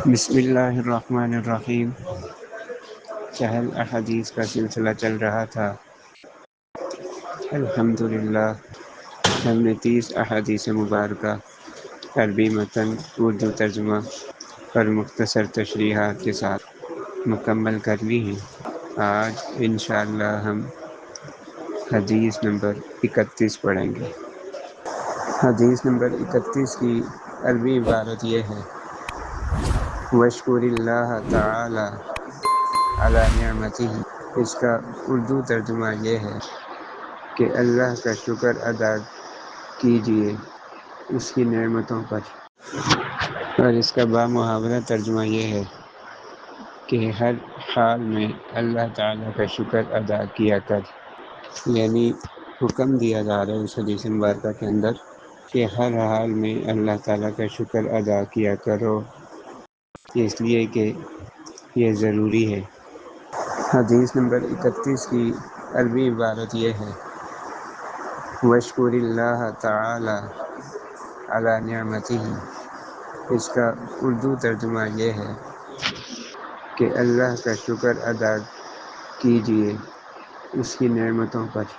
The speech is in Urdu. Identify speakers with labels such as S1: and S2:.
S1: بسم اللہ الرحمن الرحیم۔ چہل احادیث کا سلسلہ چل رہا تھا۔ الحمدللہ ہم نے 30 احادیث مبارکہ عربی متن اردو ترجمہ اور مختصر تشریحات کے ساتھ مکمل کر لی ہیں۔ آج انشاءاللہ ہم حدیث نمبر 31 پڑھیں گے۔ حدیث نمبر 31 کی عربی عبارت یہ ہے: وَاشْكُرِ اللَّهَ تَعَالَى عَلَى نِعْمَتِهِ۔ اس کا اردو ترجمہ یہ ہے کہ اللہ کا شکر ادا کیجیے اس کی نعمتوں پر، اور اس کا بامحاورہ ترجمہ یہ ہے کہ ہر حال میں اللہ تعالیٰ کا شکر ادا کیا کر، یعنی حکم دیا جا رہا ہے اس حدیث مبارکہ کے اندر کہ ہر حال میں اللہ تعالیٰ کا شکر ادا کیا کرو، اس لیے کہ یہ ضروری ہے۔ حدیث نمبر 31 کی عربی عبارت یہ ہے: وَاشْكُرِ اللَّهَ تَعَالَى عَلَى نِعْمَتِهِ۔ اس کا اردو ترجمہ یہ ہے کہ اللہ کا شکر ادا کیجیے اس کی نعمتوں پر۔